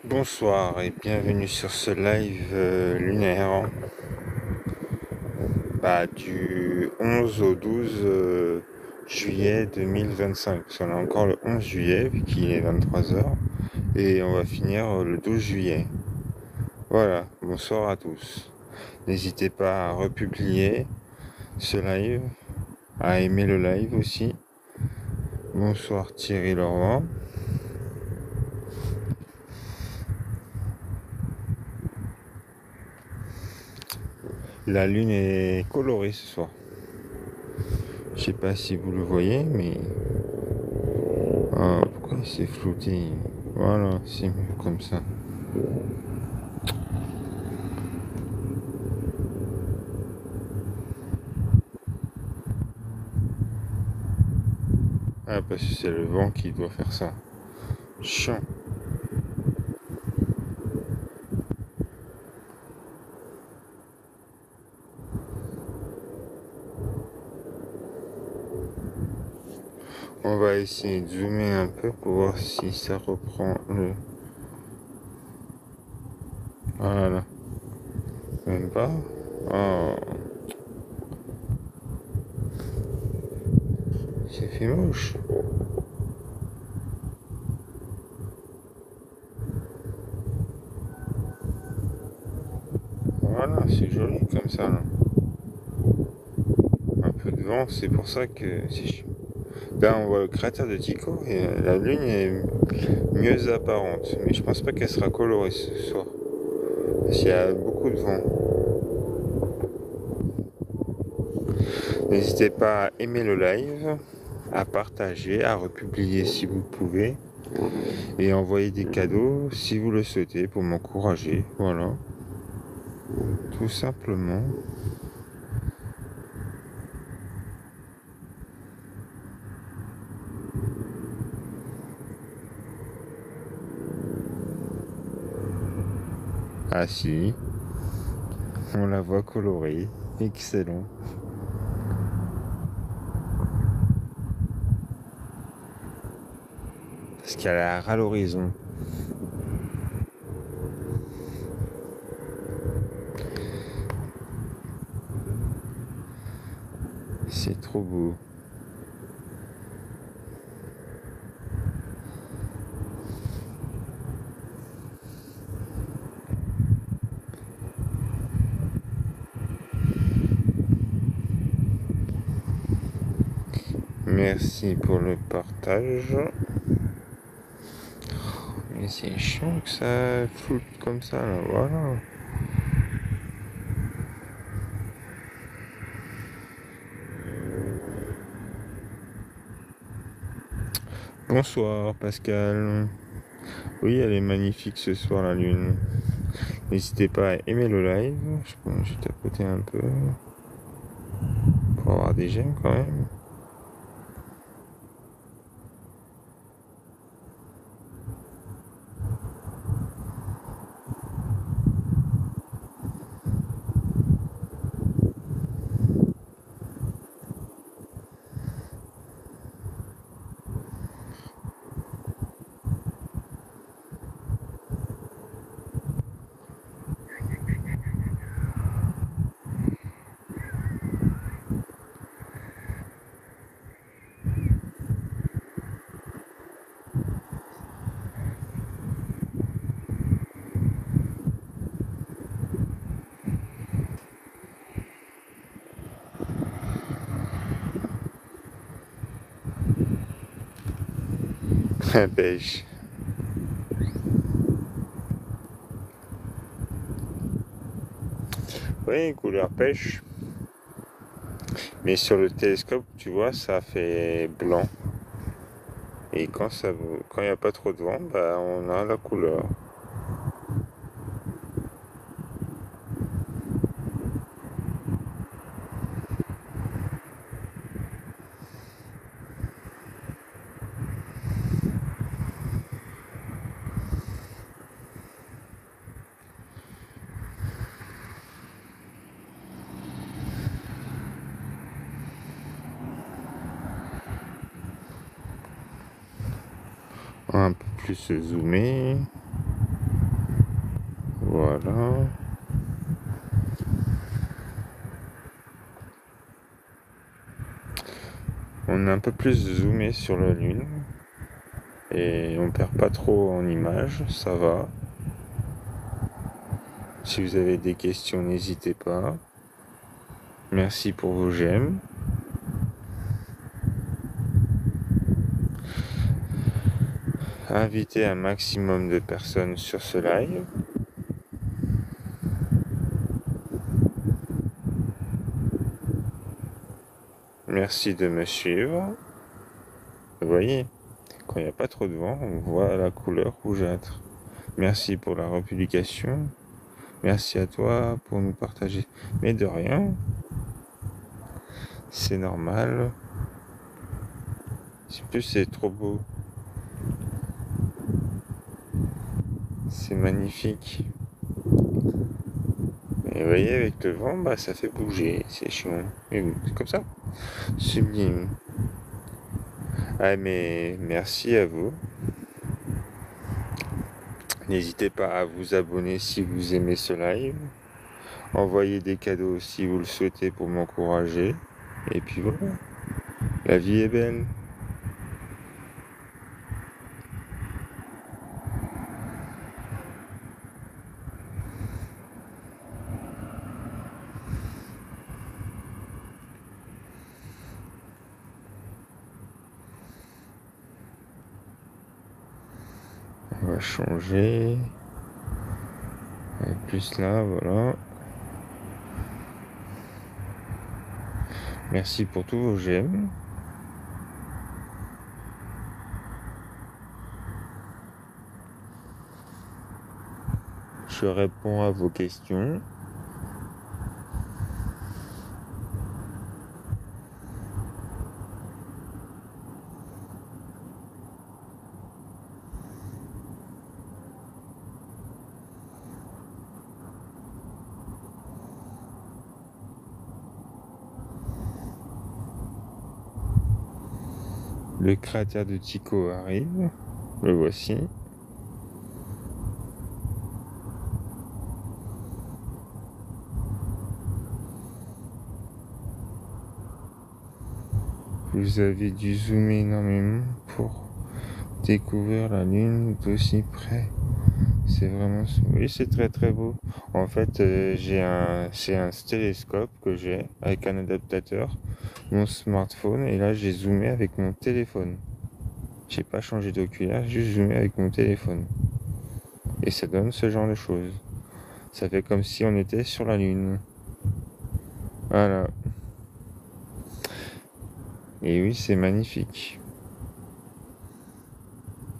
Bonsoir et bienvenue sur ce live lunaire du 11 au 12 juillet 2025. Parce qu'on a encore le 11 juillet vu qu'il est 23h et on va finir le 12 juillet. Voilà, bonsoir à tous. N'hésitez pas à republier ce live, à aimer le live aussi. Bonsoir Thierry Laurent. La lune est colorée ce soir. Je sais pas si vous le voyez, mais pourquoi c'est flouté? Voilà, c'est mieux comme ça. Ah, parce que c'est le vent qui doit faire ça. Chiant. On va essayer de zoomer un peu pour voir si ça reprend le... Voilà. Même pas. Oh. C'est fait moche. Voilà, c'est joli comme ça. Là. Un peu de vent, c'est pour ça que c'est chiant. Là, on voit le cratère de Tycho et la lune est mieux apparente. Mais je pense pas qu'elle sera colorée ce soir. Parce qu'il y a beaucoup de vent. N'hésitez pas à aimer le live, à partager, à republier si vous pouvez. Et envoyer des cadeaux si vous le souhaitez pour m'encourager. Voilà. Tout simplement. Ah si. On la voit colorée. Excellent. Parce qu'elle est à l'horizon. C'est trop beau. Merci pour le partage. Mais c'est chiant que ça floute comme ça là. Voilà. Bonsoir Pascal. Oui, elle est magnifique ce soir la lune. N'hésitez pas à aimer le live. Je peux juste tapoter un peu. Pour avoir des j'aime quand même. Beige. Oui, couleur pêche. Mais sur le télescope, tu vois, ça fait blanc. Et quand il n'y a pas trop de vent, bah, on a la couleur. un peu plus zoomer. Voilà. On est un peu plus zoomé sur la Lune. Et on perd pas trop en images, ça va. Si vous avez des questions, n'hésitez pas. Merci pour vos j'aime. Invitez un maximum de personnes sur ce live. Merci de me suivre. Vous voyez, quand il n'y a pas trop de vent, on voit la couleur rougeâtre. Merci pour la republication. Merci à toi pour nous partager. Mais de rien, c'est normal. En plus, c'est trop beau. C'est magnifique. Et vous voyez, avec le vent, bah, ça fait bouger. C'est chiant. Mais bon, c'est comme ça. Sublime. Ah, mais merci à vous. N'hésitez pas à vous abonner si vous aimez ce live. Envoyez des cadeaux si vous le souhaitez pour m'encourager. Et puis voilà. La vie est belle. On va changer. Et plus là, voilà. Merci pour tous vos j'aime. Je réponds à vos questions. Le cratère de Tycho arrive. Le voici. Vous avez dû zoomer énormément pour découvrir la Lune d'aussi près. C'est vraiment... Oui, c'est très très beau. En fait, c'est un télescope que j'ai avec un adaptateur, mon smartphone, et là j'ai zoomé avec mon téléphone. J'ai pas changé d'oculaire, j'ai juste zoomé avec mon téléphone. Et ça donne ce genre de choses. Ça fait comme si on était sur la Lune. Voilà. Et oui, c'est magnifique.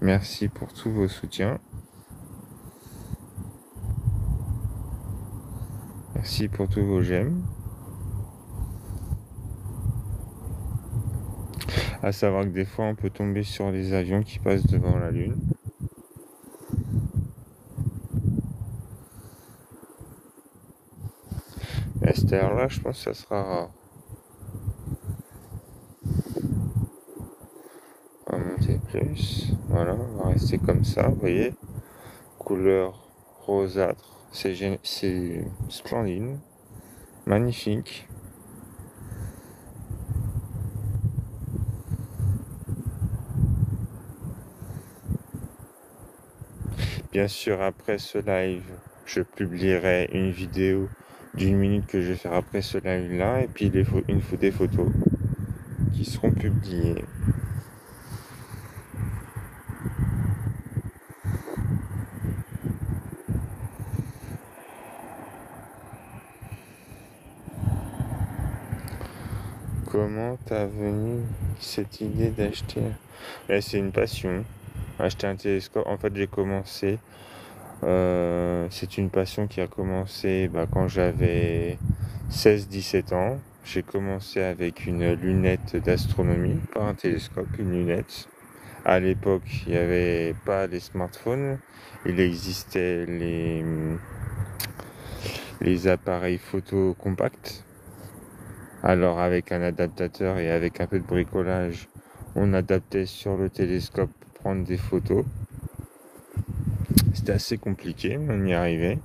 Merci pour tous vos soutiens. Merci pour tous vos j'aime. À savoir que des fois, on peut tomber sur des avions qui passent devant la Lune. Et à cette heure-là, je pense que ça sera rare. On va monter plus. Voilà, on va rester comme ça, vous voyez. Couleur rosâtre. C'est splendide. Magnifique. Bien sûr, après ce live, je publierai une vidéo d'1 minute que je vais faire après ce live-là, et puis des photos qui seront publiées. Comment t'as venu cette idée d'acheter? C'est une passion. Acheter un télescope, en fait j'ai commencé, c'est une passion qui a commencé quand j'avais 16-17 ans. J'ai commencé avec une lunette d'astronomie, pas un télescope, une lunette. À l'époque, il n'y avait pas les smartphones, il existait les appareils photo compacts. Alors avec un adaptateur et avec un peu de bricolage, on adaptait sur le télescope prendre des photos. C'était assez compliqué, mais on y arrivait.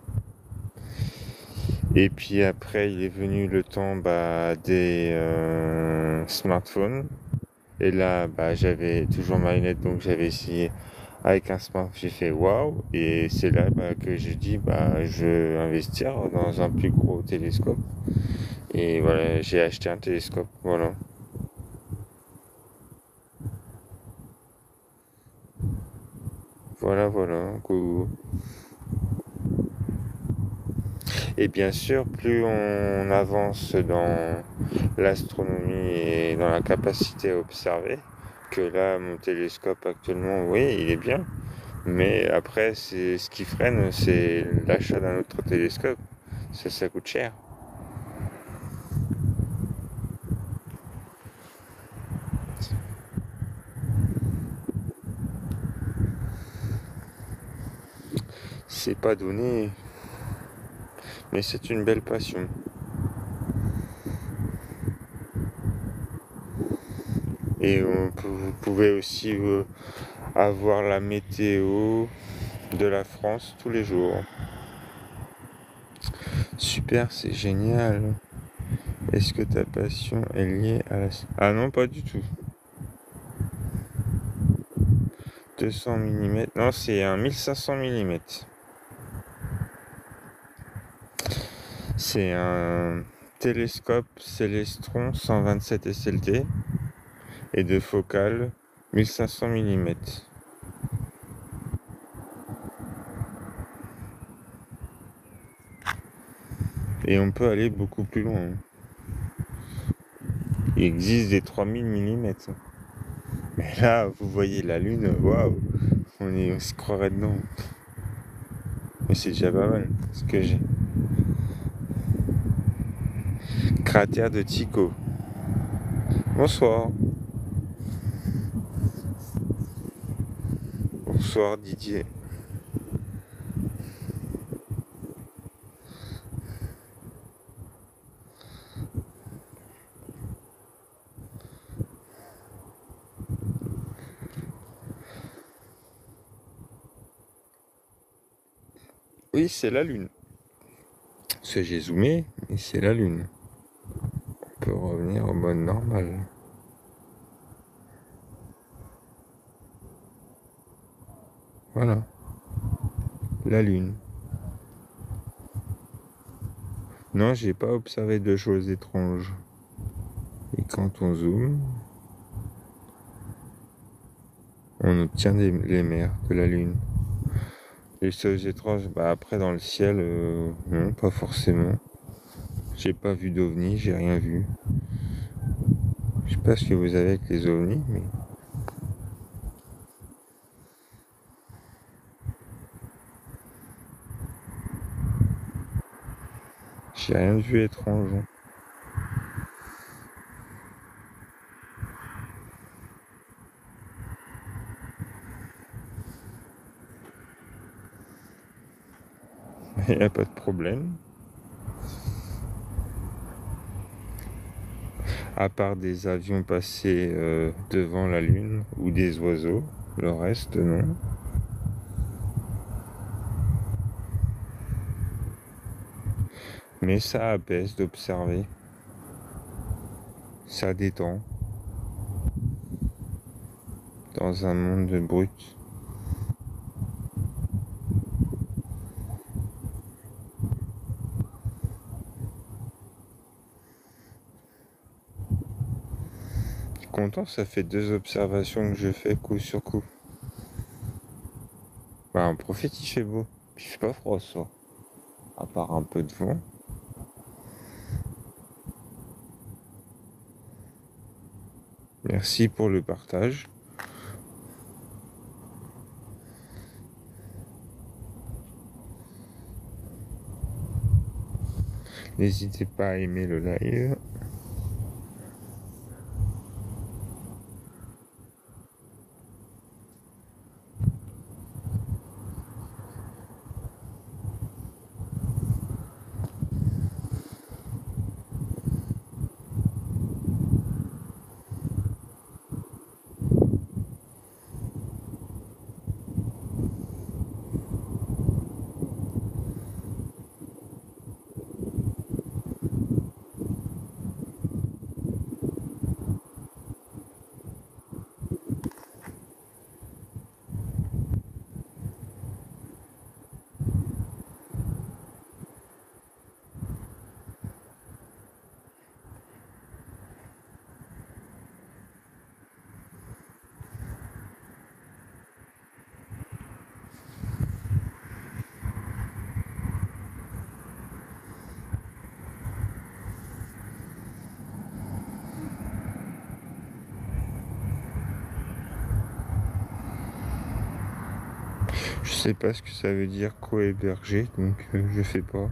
Et puis après, il est venu le temps des smartphones. Et là, j'avais toujours ma lunette, donc j'avais essayé avec un smartphone. J'ai fait waouh. Et c'est là que j'ai dit, je veux investir dans un plus gros télescope. Et voilà, j'ai acheté un télescope. Voilà. Voilà. Et bien sûr, plus on avance dans l'astronomie et dans la capacité à observer, que là, mon télescope actuellement, oui, il est bien. Mais après, c'est ce qui freine, c'est l'achat d'un autre télescope. Ça coûte cher. C'est pas donné, mais c'est une belle passion. Et vous pouvez aussi avoir la météo de la France tous les jours. Super, c'est génial. Est-ce que ta passion est liée à la... Ah non, pas du tout. 200 mm. Non, c'est un 1500 mm. C'est un télescope Celestron 127 SLT et de focale 1500 mm. Et on peut aller beaucoup plus loin. Il existe des 3000 mm. Mais là, vous voyez la Lune, waouh, on se croirait dedans. Mais c'est déjà pas mal ce que j'ai. Cratère de Tycho. Bonsoir. Bonsoir Didier. Oui, c'est la Lune. Parce que j'ai zoomé, et c'est la Lune. On peut revenir au mode normal. Voilà. La Lune. Non, j'ai pas observé de choses étranges. Et quand on zoome, on obtient les mers de la Lune. Les choses étranges, après dans le ciel, non, pas forcément. J'ai pas vu d'ovnis, j'ai rien vu. Je sais pas ce que vous avez avec les ovnis, mais... J'ai rien vu étrange. Il n'y a pas de problème. À part des avions passés devant la Lune ou des oiseaux, le reste non. Mais ça apaise d'observer. Ça détend. Dans un monde brut. Je suis content, ça fait 2 observations que je fais coup sur coup. En profite, il fait beau. Puis il fait pas froid ce soir. À part un peu de vent. Merci pour le partage. N'hésitez pas à aimer le live. sais pas ce que ça veut dire co-héberger, donc je sais pas.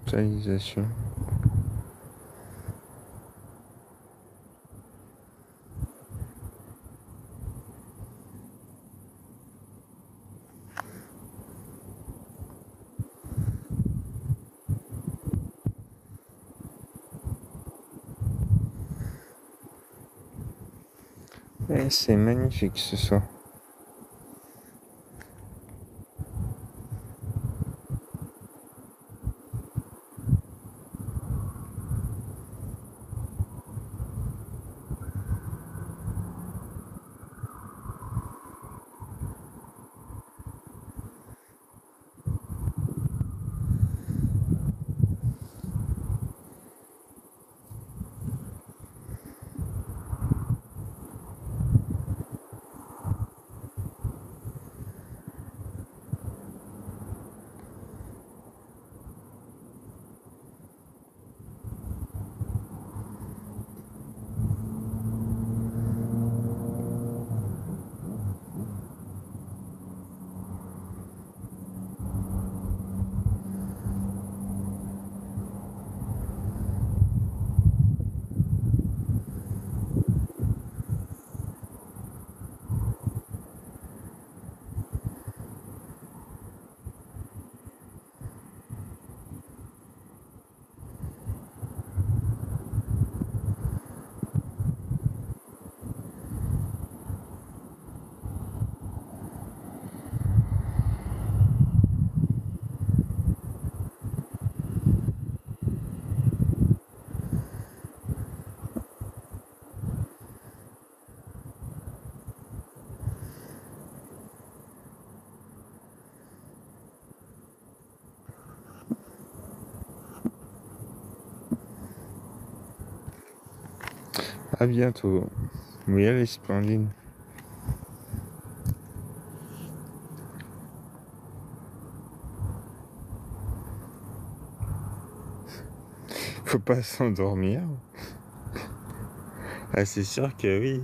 Réalisation. Et c'est magnifique ce soir. À bientôt. Oui, elle est splendide. Faut pas s'endormir. Ah, c'est sûr que oui.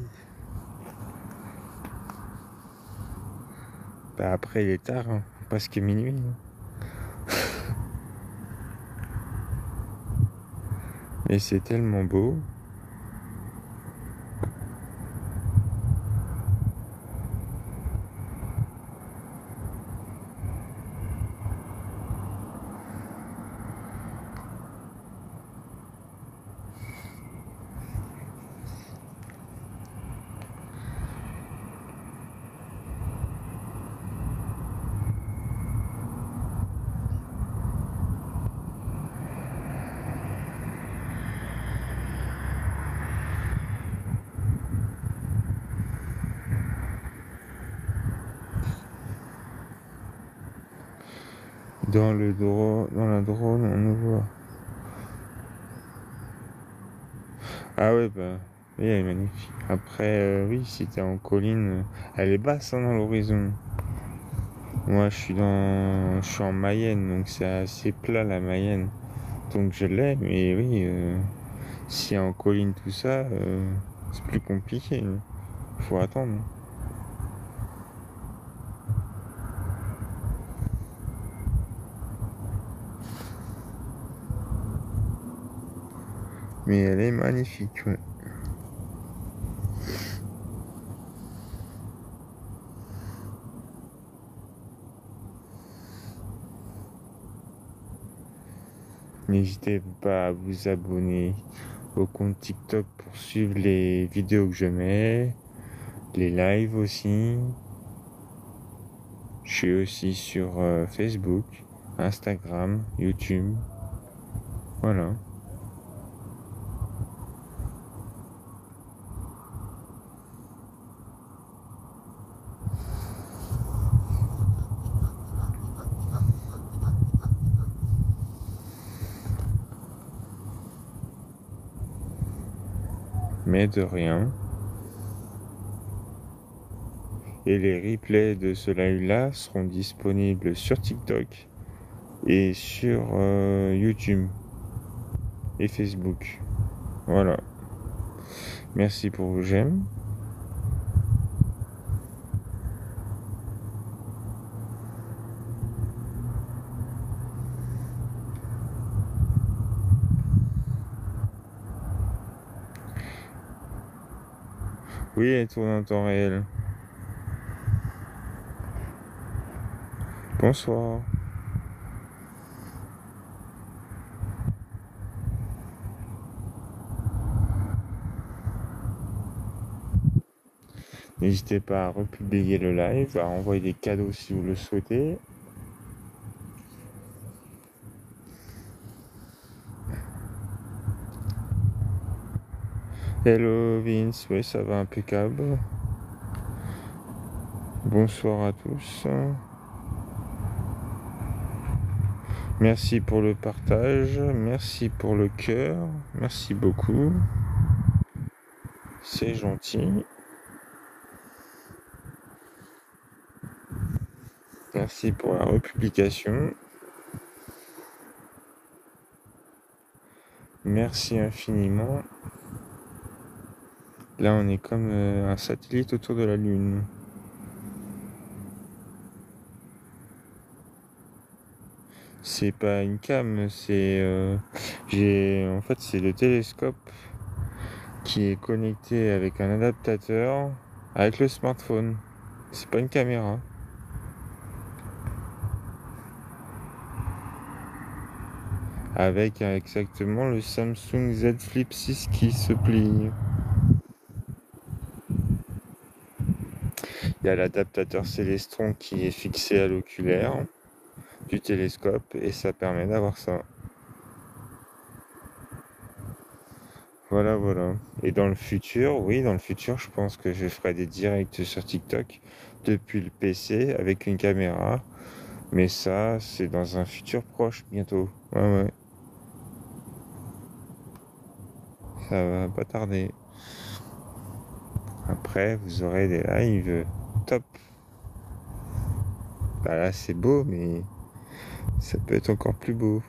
Bah, après, il est tard, hein, presque minuit. Et c'est tellement beau. Dans la drone, on nous voit. Ah ouais, bah, oui, elle est magnifique. Après, oui, si t'es en colline, elle est basse hein, dans l'horizon. Moi, je suis en Mayenne, donc c'est assez plat la Mayenne. Donc je l'ai, mais oui, si en colline tout ça, c'est plus compliqué. Faut attendre. Mais elle est magnifique, ouais. N'hésitez pas à vous abonner au compte TikTok pour suivre les vidéos que je mets, les lives aussi. Je suis aussi sur Facebook, Instagram, YouTube. Voilà. Mais de rien. Et les replays de ce live-là seront disponibles sur TikTok et sur YouTube. et Facebook. Voilà. Merci pour vos j'aime. Oui, elle tourne en temps réel. Bonsoir. N'hésitez pas à republier le live, à envoyer des cadeaux si vous le souhaitez. Hello Vince, oui ça va impeccable. Bonsoir à tous. Merci pour le partage, merci pour le cœur, merci beaucoup. C'est gentil. Merci pour la republication. Merci infiniment. Là, on est comme un satellite autour de la Lune. C'est pas une cam, en fait, c'est le télescope qui est connecté avec un adaptateur avec le smartphone. C'est pas une caméra. Avec exactement le Samsung Z Flip 6 qui se plie. Il y a l'adaptateur Célestron qui est fixé à l'oculaire du télescope et ça permet d'avoir ça. Voilà, voilà. Et dans le futur, oui, dans le futur, je pense que je ferai des directs sur TikTok depuis le PC avec une caméra. Mais ça, c'est dans un futur proche bientôt. Ouais, ouais. Ça va pas tarder. Après, vous aurez des lives top. Bah là, c'est beau, mais ça peut être encore plus beau.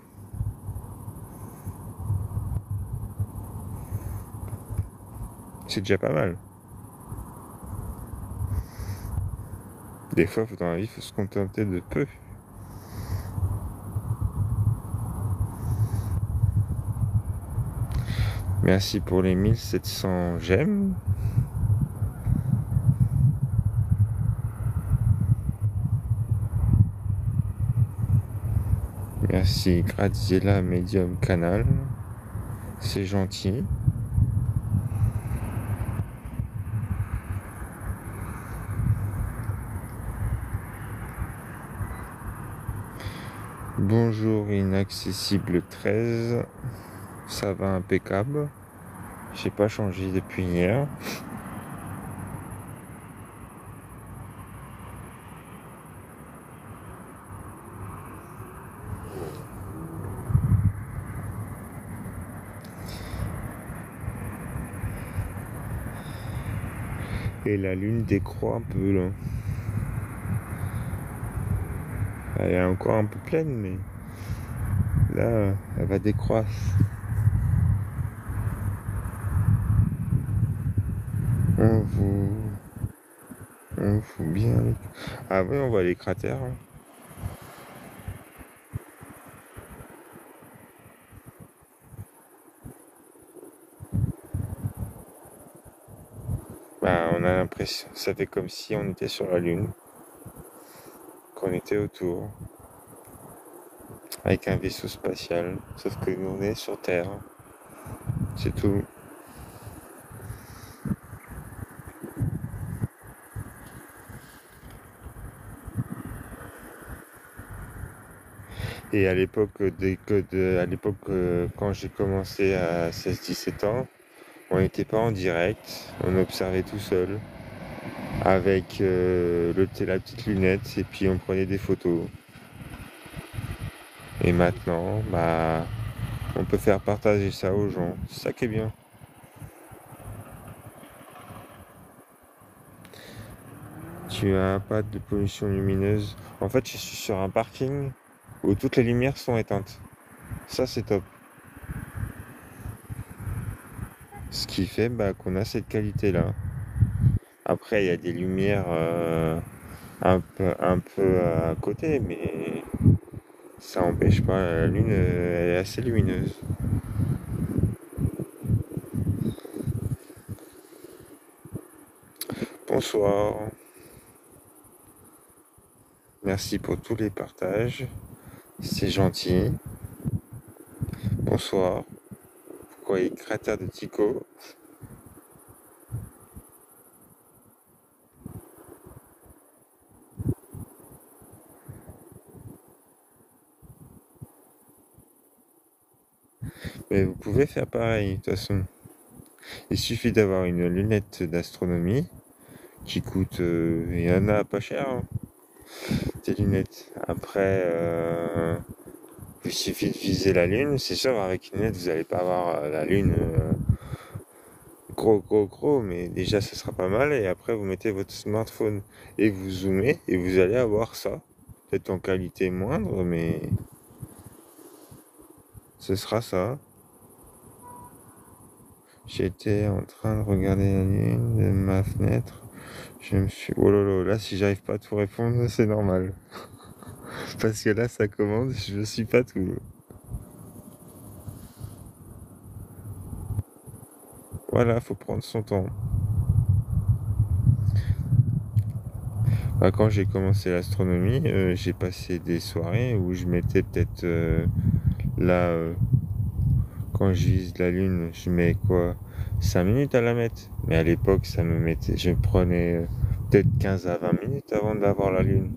C'est déjà pas mal. Des fois, dans la vie, il faut se contenter de peu. Merci pour les 1700 j'aime. Merci Graziella Medium Canal. C'est gentil. Bonjour Inaccessible 13. Ça va impeccable. J'ai pas changé depuis hier. Et la lune décroît un peu là. Elle est encore un peu pleine, mais là, elle va décroître. On vous bien. Ah oui, on voit les cratères. Bah, on a l'impression, ça fait comme si on était sur la Lune, qu'on était autour, avec un vaisseau spatial, sauf que nous on est sur Terre, c'est tout. Et à l'époque quand j'ai commencé à 16-17 ans, on n'était pas en direct, on observait tout seul, avec la petite lunette, et puis on prenait des photos. Et maintenant, bah, on peut faire partager ça aux gens, c'est ça qui est bien. Tu as pas de pollution lumineuse. En fait, je suis sur un parking où toutes les lumières sont éteintes. Ça, c'est top. Ce qui fait qu'on a cette qualité-là. Après, il y a des lumières un peu à côté, mais ça n'empêche pas. La Lune, elle est assez lumineuse. Bonsoir. Merci pour tous les partages. C'est gentil. Bonsoir. Pourquoi il cratère de Tico? Mais vous pouvez faire pareil, de toute façon. Il suffit d'avoir une lunette d'astronomie qui coûte. Il y en a pas cher, hein, des lunettes. Après, il suffit de viser la Lune. C'est sûr, avec une lunette, vous n'allez pas avoir la Lune gros, mais déjà, ça sera pas mal. Et après, vous mettez votre smartphone et vous zoomez et vous allez avoir ça. Peut-être en qualité moindre, mais ce sera ça. J'étais en train de regarder la Lune de ma fenêtre. Je me suis. Oh là, si j'arrive pas à tout répondre, c'est normal. Parce que là, ça commence, je suis pas tout. Voilà, faut prendre son temps. Quand j'ai commencé l'astronomie, j'ai passé des soirées où je mettais peut-être là, quand je vise la Lune, je mets quoi 5 minutes à la mettre. Mais à l'époque, ça me mettait. Je prenais peut-être 15 à 20 minutes avant d'avoir la Lune.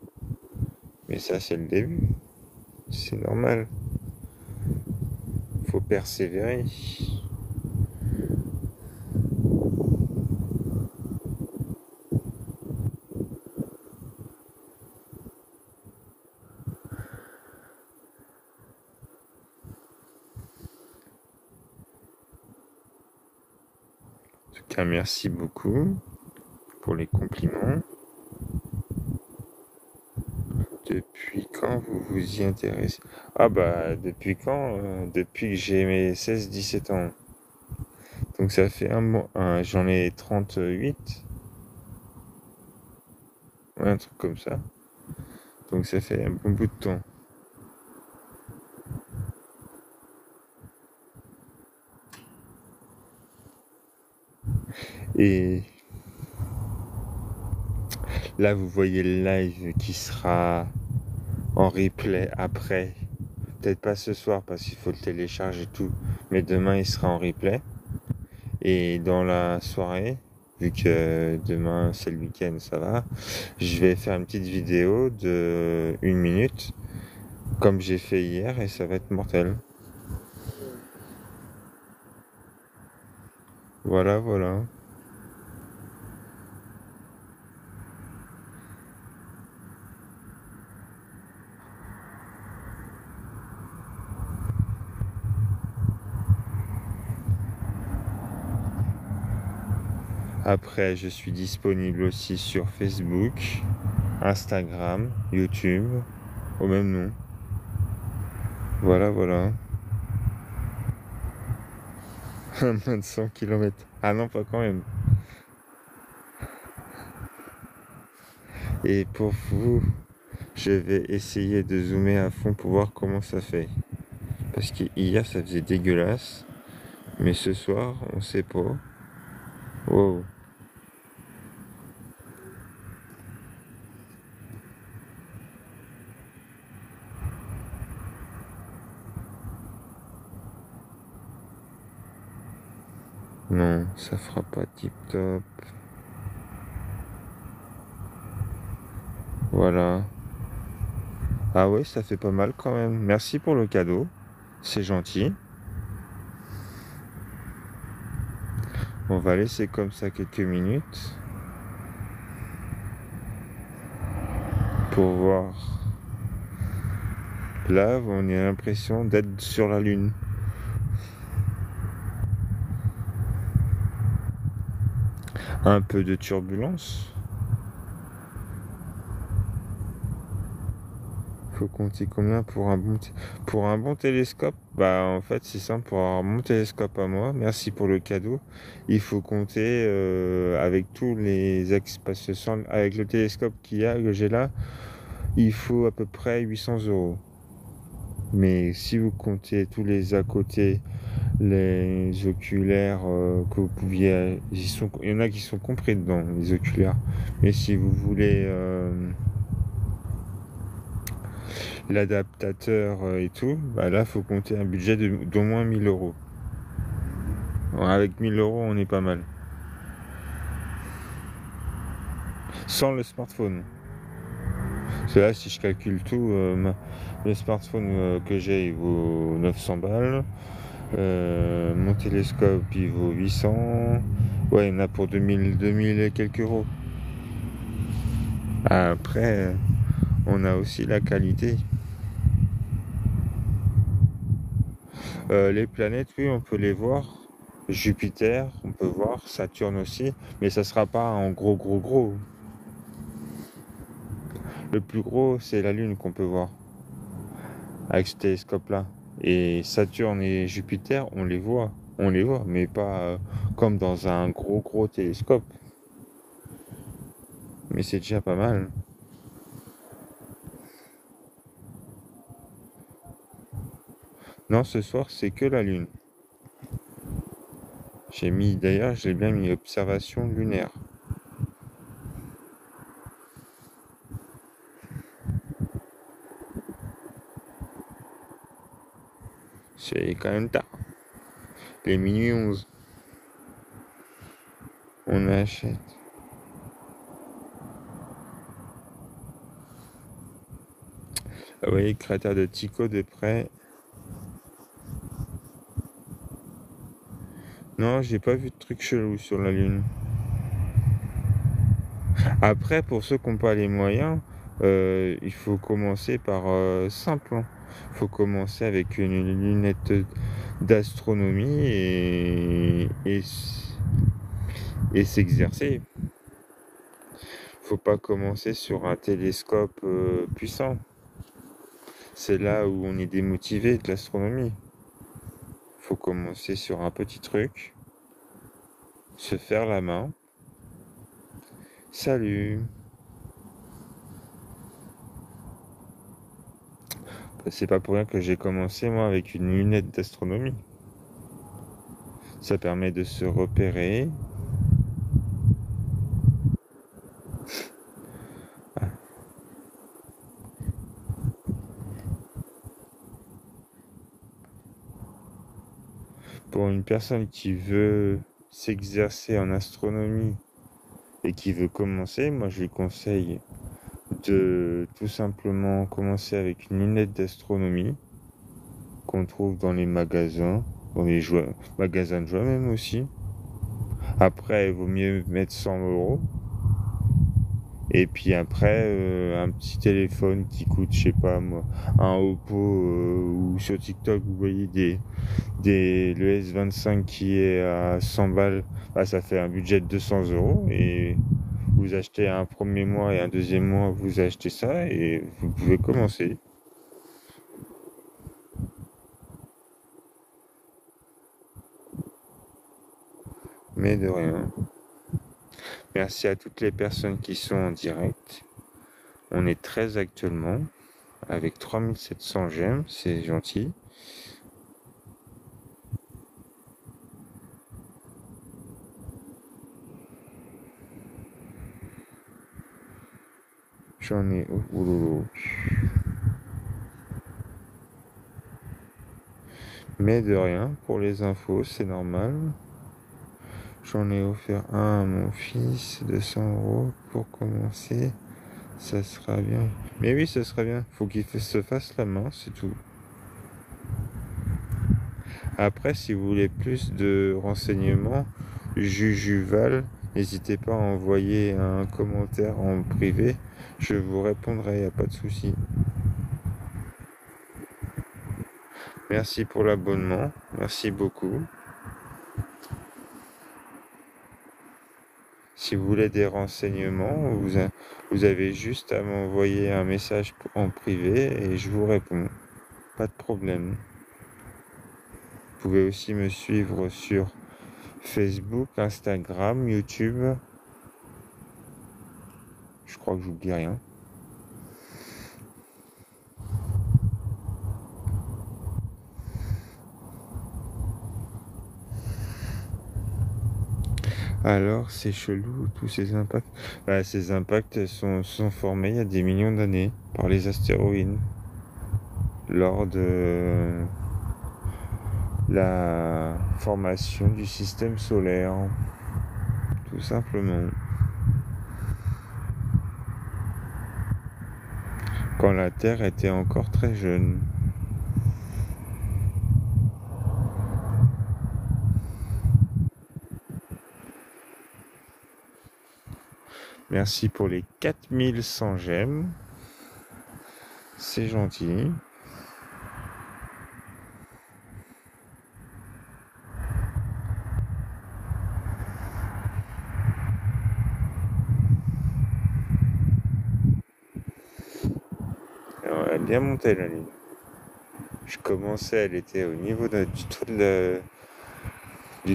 Mais ça, c'est le début. C'est normal. Faut persévérer. En tout cas, merci beaucoup pour les compliments. Depuis quand vous vous y intéressez? Depuis quand? Depuis que j'ai mes 16-17 ans. Donc ça fait un mois. J'en ai 38. Ouais, un truc comme ça. Donc ça fait un bon bout de temps. Et là, vous voyez le live qui sera en replay après. Peut-être pas ce soir parce qu'il faut le télécharger et tout. Mais demain, il sera en replay. Et dans la soirée, vu que demain c'est le week-end, ça va, je vais faire une petite vidéo de 1 minute, comme j'ai fait hier, et ça va être mortel. Voilà. Après, je suis disponible aussi sur Facebook, Instagram, YouTube, au même nom. Voilà. Moins de 100 km. Ah non, pas quand même. Et pour vous, je vais essayer de zoomer à fond pour voir comment ça fait. Parce qu'hier, ça faisait dégueulasse. Mais ce soir, on sait pas. Wow. Non, ça fera pas tip top. Voilà. Ah ouais, ça fait pas mal quand même. Merci pour le cadeau. C'est gentil. On va laisser comme ça quelques minutes pour voir. Là, on a l'impression d'être sur la Lune. Un peu de turbulence. Faut compter combien pour un bon télescope? Bah en fait c'est simple, pour avoir mon télescope à moi, merci pour le cadeau, il faut compter avec tous les parce que avec le télescope que j'ai là, il faut à peu près 800 €. Mais si vous comptez tous les à côté, les oculaires que vous pouviez, il y en a qui sont compris dedans, les oculaires. Mais si vous voulez l'adaptateur et tout, bah là faut compter un budget d'au moins 1000 €. Alors, avec 1000 € on est pas mal. Sans le smartphone. Parce que là si je calcule tout, le smartphone que j'ai il vaut 900 balles. Mon télescope il vaut 800. Ouais, il y en a pour 2000 et quelques euros. Après, on a aussi la qualité. Les planètes, oui, on peut les voir. Jupiter, on peut voir. Saturne aussi. Mais ça sera pas en gros, gros, gros. Le plus gros, c'est la Lune qu'on peut voir avec ce télescope-là. Et Saturne et Jupiter, on les voit. On les voit, mais pas comme dans un gros, gros télescope. Mais c'est déjà pas mal. Non, ce soir, c'est que la Lune. D'ailleurs, j'ai bien mis observation lunaire. C'est quand même tard. Les minuit 11. On achète. Ah oui, cratère de Tycho de près. Non, j'ai pas vu de truc chelou sur la Lune. Après, pour ceux qui n'ont pas les moyens, il faut commencer par simple. Il faut commencer avec une lunette d'astronomie et s'exercer. Faut pas commencer sur un télescope puissant. C'est là où on est démotivé de l'astronomie. Faut commencer sur un petit truc, se faire la main. Salut. C'est pas pour rien que j'ai commencé moi avec une lunette d'astronomie. Ça permet de se repérer. Ah. Pour une personne qui veut s'exercer en astronomie et qui veut commencer, moi je lui conseille de tout simplement commencer avec une lunette d'astronomie qu'on trouve dans les magasins, dans les magasins de jouets même aussi. Après, il vaut mieux mettre 100 €. Et puis après, un petit téléphone qui coûte, je sais pas moi, un Oppo ou sur TikTok, vous voyez le S25 qui est à 100 balles, bah, ça fait un budget de 200 € et vous achetez un premier mois et un deuxième mois, vous achetez ça et vous pouvez commencer. Mais de rien. Merci à toutes les personnes qui sont en direct. On est 13 actuellement, avec 3700 j'aime, c'est gentil. J'en ai... Oh, mais de rien, pour les infos, c'est normal. J'en ai offert un à mon fils de 100 € pour commencer. Ça sera bien. Mais oui, ça sera bien. Faut qu'il se fasse la main, c'est tout. Après, si vous voulez plus de renseignements, Jujuval, n'hésitez pas à envoyer un commentaire en privé. Je vous répondrai, il n'y a pas de souci. Merci pour l'abonnement. Merci beaucoup. Si vous voulez des renseignements, vous avez juste à m'envoyer un message en privé et je vous réponds. Pas de problème. pouvez aussi me suivre sur Facebook, Instagram, YouTube. Je crois que j'oublie rien. Alors, c'est chelou, tous ces impacts. Bah, ces impacts sont formés il y a des millions d'années par les astéroïdes lors de la formation du système solaire, tout simplement. Quand la Terre était encore très jeune. Merci pour les 4100 j'aime. C'est gentil. Alors, elle a bien monté la lune. Je commençais, elle était au niveau du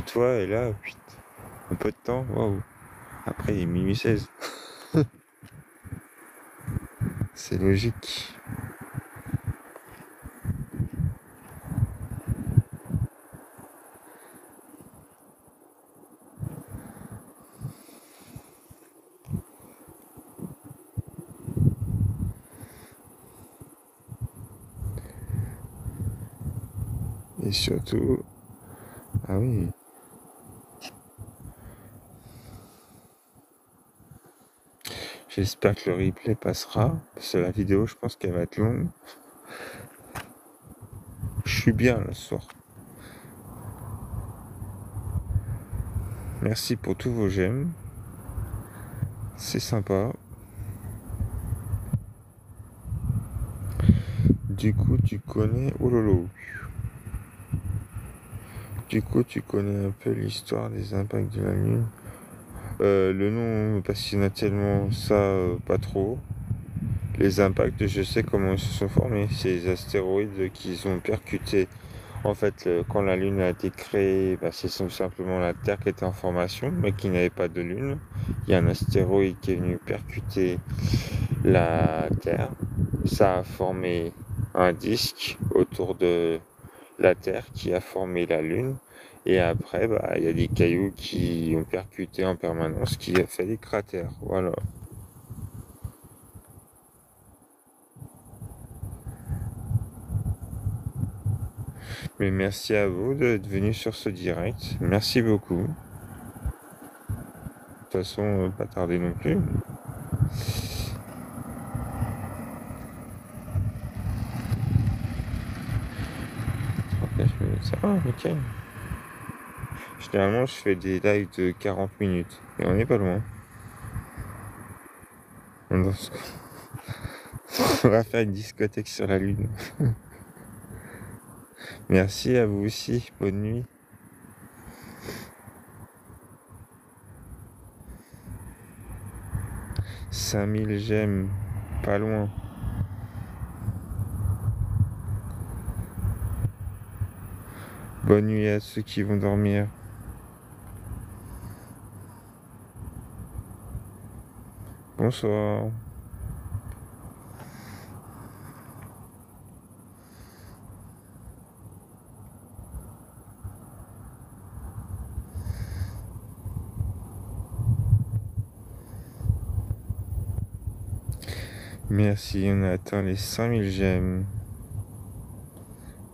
toit et là, putain, un peu de temps, waouh. Après, il est minuit 16. C'est logique. Et surtout, ah oui, j'espère que le replay passera. Parce que la vidéo, je pense qu'elle va être longue. Je suis bien là ce soir. Merci pour tous vos j'aime. C'est sympa. Du coup, tu connais. Oh lolo. Du coup, tu connais un peu l'histoire des impacts de la Lune. Le nom me passionne tellement ça, pas trop. Les impacts, je sais comment ils se sont formés. Ces astéroïdes qui ont percuté. En fait, quand la Lune a été créée, bah, c'est tout simplement la Terre qui était en formation, mais qui n'avait pas de Lune. Il y a un astéroïde qui est venu percuter la Terre. Ça a formé un disque autour de la Terre qui a formé la Lune. Et après, bah, il y a des cailloux qui ont percuté en permanence, qui a fait des cratères. Voilà. Mais merci à vous d'être venu sur ce direct. Merci beaucoup. De toute façon, pas tarder non plus. 39 minutes, ça va, nickel. Généralement, je fais des lives de 40 minutes. Et on n'est pas loin. On va faire une discothèque sur la Lune. Merci à vous aussi. Bonne nuit. 5000 j'aime. Pas loin. Bonne nuit à ceux qui vont dormir. Bonsoir. Merci, on a atteint les 5000 j'aime.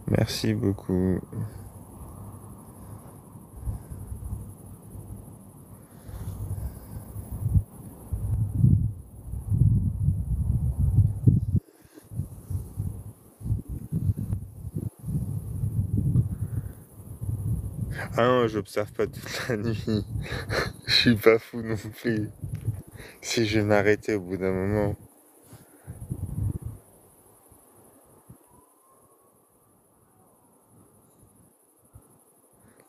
Merci beaucoup. Ah non, j'observe pas toute la nuit. Je suis pas fou non plus. Si je m'arrêtais au bout d'un moment.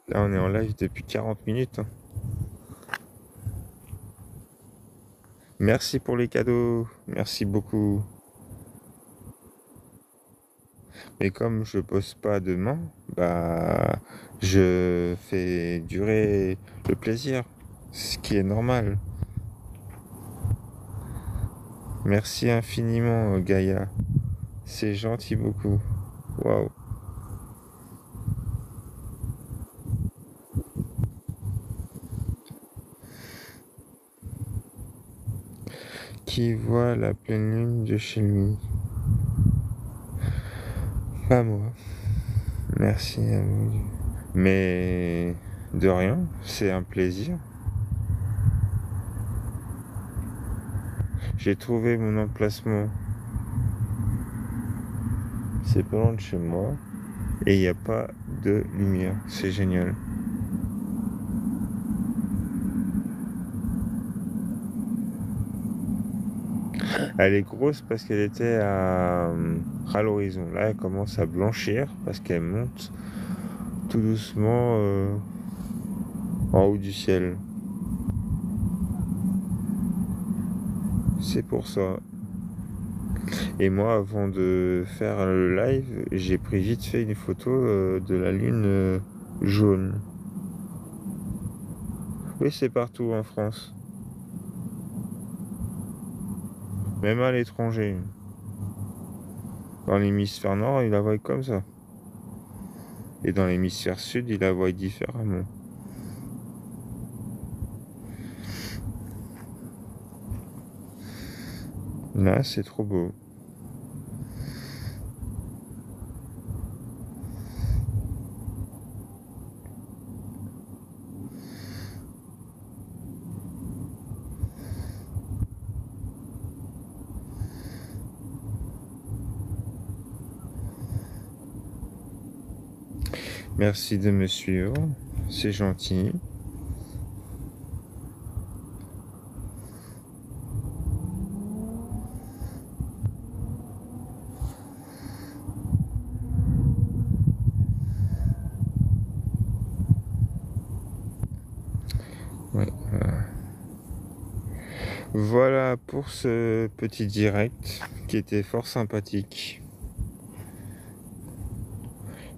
Là, on est en live depuis 40 minutes. Hein. Merci pour les cadeaux. Merci beaucoup. Mais comme je pose pas demain, bah je fais durer le plaisir, ce qui est normal. Merci infiniment, Gaïa. C'est gentil beaucoup. Waouh. Qui voit la pleine lune de chez lui? Pas moi. Merci à vous. Mais de rien, c'est un plaisir. J'ai trouvé mon emplacement. C'est pas loin de chez moi. Et il n'y a pas de lumière. C'est génial. Elle est grosse parce qu'elle était à l'horizon. Là, elle commence à blanchir parce qu'elle monte tout doucement en haut du ciel. C'est pour ça. Et moi, avant de faire le live, j'ai pris vite fait une photo de la lune jaune. Oui, c'est partout en France. Même à l'étranger. Dans l'hémisphère nord, il la voit comme ça. Et dans l'hémisphère sud, il la voit différemment. Là, c'est trop beau. Merci de me suivre. C'est gentil. Ouais, voilà pour ce petit direct qui était fort sympathique.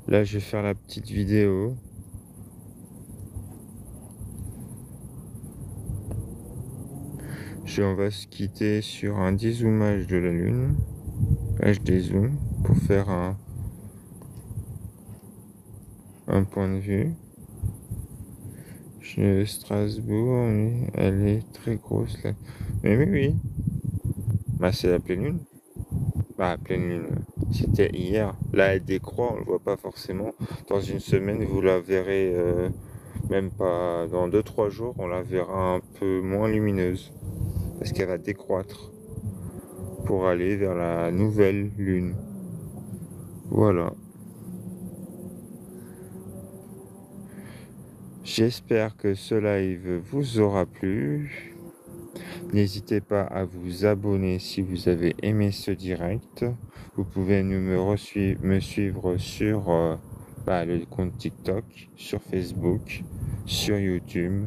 Là, je vais faire la petite vidéo. On va se quitter sur un dézoomage de la Lune. Là, je dézoome pour faire un point de vue. Strasbourg, oui, elle est très grosse là. Mais oui. Bah, c'est la pleine lune. Bah, la pleine lune. C'était hier. Là, elle décroît, on le voit pas forcément. Dans une semaine, vous la verrez, même pas dans 2-3 jours, on la verra un peu moins lumineuse. Parce qu'elle va décroître pour aller vers la nouvelle lune. Voilà. J'espère que ce live vous aura plu. N'hésitez pas à vous abonner si vous avez aimé ce direct. Vous pouvez me suivre sur le compte TikTok, sur Facebook, sur YouTube,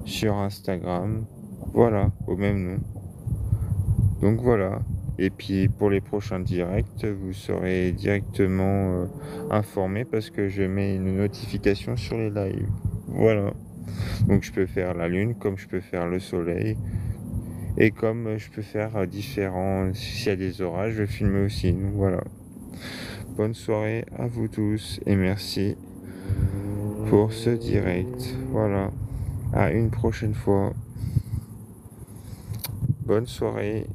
sur Instagram. Voilà, au même nom. Donc voilà. Et puis pour les prochains directs, vous serez directement informé parce que je mets une notification sur les lives. Voilà. Donc je peux faire la lune comme je peux faire le soleil. Et comme je peux faire différents, s'il y a des orages, je filme aussi. Donc voilà. Bonne soirée à vous tous et merci pour ce direct. Voilà. À une prochaine fois. Bonne soirée.